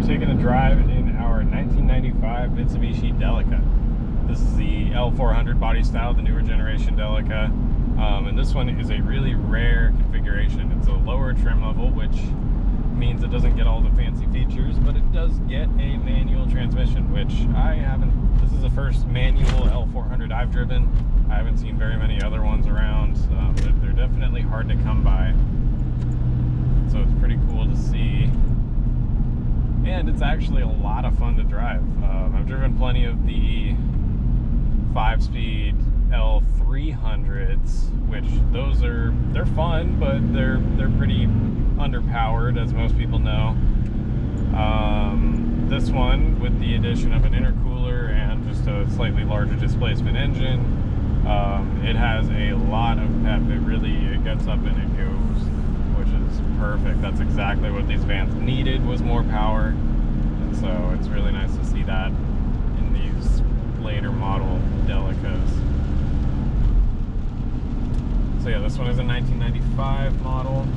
taking a drive in our 1995 Mitsubishi Delica. This is the L400 body style, the newer generation Delica. And this one is a really rare configuration. It's a lower trim level, which means it doesn't get all the fancy features, but it does get a manual transmission, which I haven't. This is the first manual L400 I've driven. I haven't seen very many other ones around. They're definitely hard to come by. So it's pretty cool to see. And it's actually a lot of fun to drive. I've driven plenty of the 5-speed L300s, which they're fun, but they're pretty underpowered, as most people know. This one, with the addition of an intercooler and just a slightly larger displacement engine, it has a lot of pep. It gets up and it goes, which is perfect. That's exactly what these vans needed, was more power. And so it's really nice to see that in these later model Delicas. So yeah, this one is a 1995 model.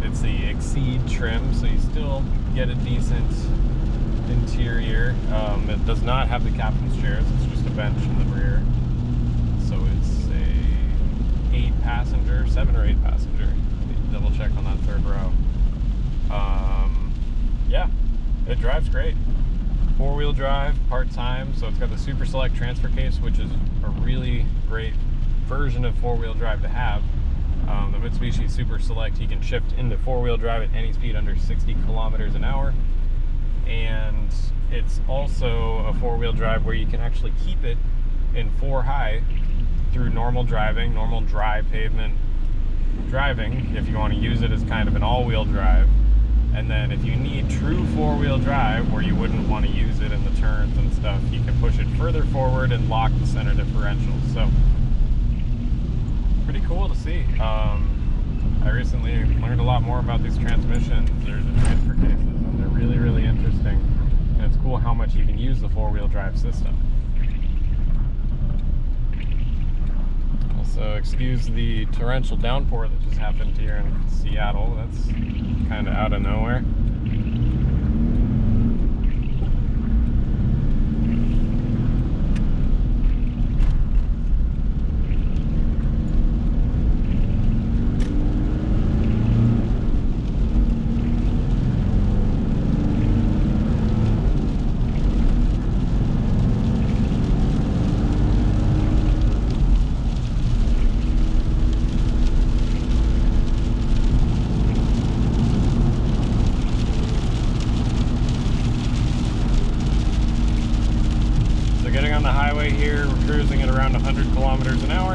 It's the Exceed trim, so you still get a decent interior. It does not have the captain's chairs, it's just a bench in the rear. So it's a 7 or 8 passenger. Double check on that third row. Yeah, it drives great. 4-wheel drive, part-time, so it's got the Super Select transfer case, which is a really great version of 4-wheel drive to have. The Mitsubishi Super Select, you can shift into 4-wheel drive at any speed under 60 kilometers an hour. And it's also a 4-wheel drive where you can actually keep it in 4 high through normal driving, normal dry pavement driving, if you want to use it as kind of an all-wheel drive. And then if you need true 4-wheel drive, where you wouldn't want to use it in the turns and stuff, you can push it further forward and lock the center differential. So, pretty cool to see. I recently learned a lot more about these transmissions. There's the transfer cases, and they're really, really interesting. And it's cool how much you can use the 4-wheel drive system. Also, excuse the torrential downpour that just happened here in Seattle. That's kind of out of nowhere. Getting on the highway here, we're cruising at around 100 kilometers an hour,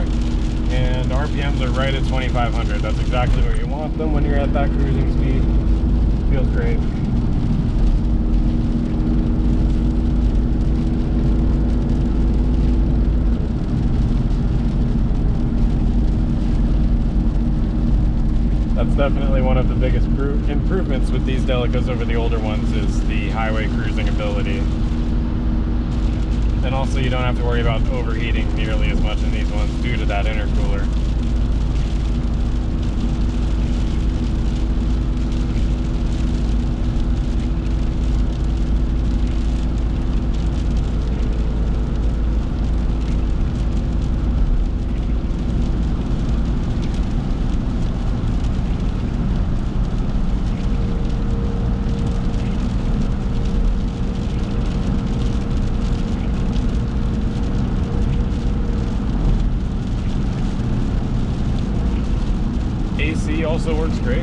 and RPMs are right at 2,500. That's exactly where you want them when you're at that cruising speed. Feels great. That's definitely one of the biggest improvements with these Delicas over the older ones, is the highway cruising ability. And also, you don't have to worry about overheating nearly as much in these ones due to that intercooler. AC also works great.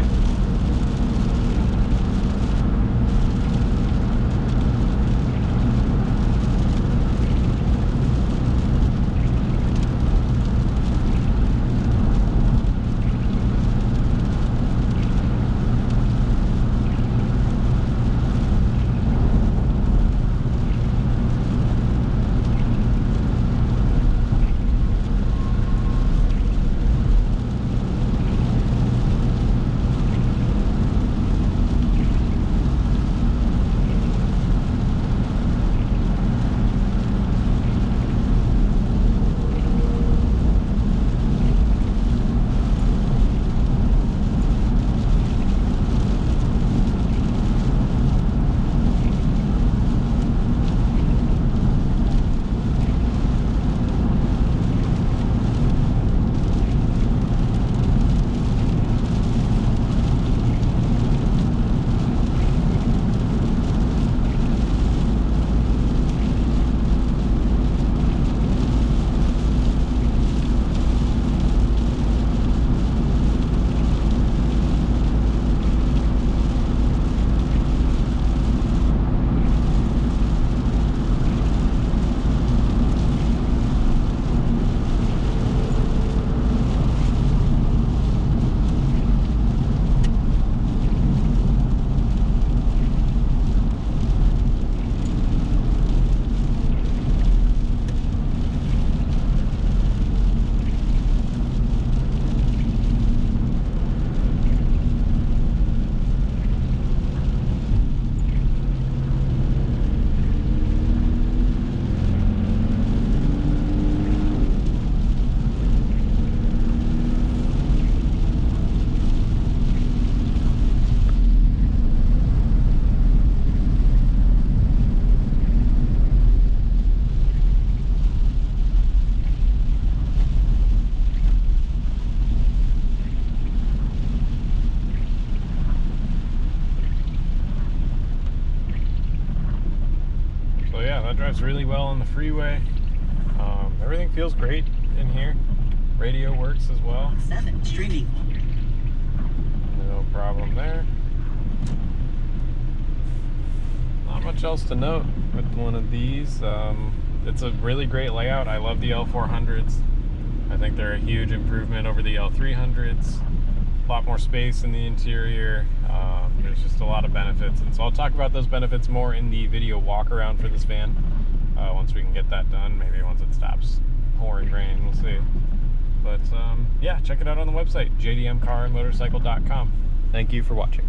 that drives really well on the freeway. Everything feels great in here. Radio works as well. 7 streaming. No problem there. Not much else to note with one of these. It's a really great layout. I love the L400s. I think they're a huge improvement over the L300s. A lot more space in the interior. There's just a lot of benefits, and so I'll talk about those benefits more in the video walk around for this van once we can get that done. Maybe once it stops pouring rain, we'll see. But yeah, check it out on the website, jdmcarandmotorcycle.com. Thank you for watching.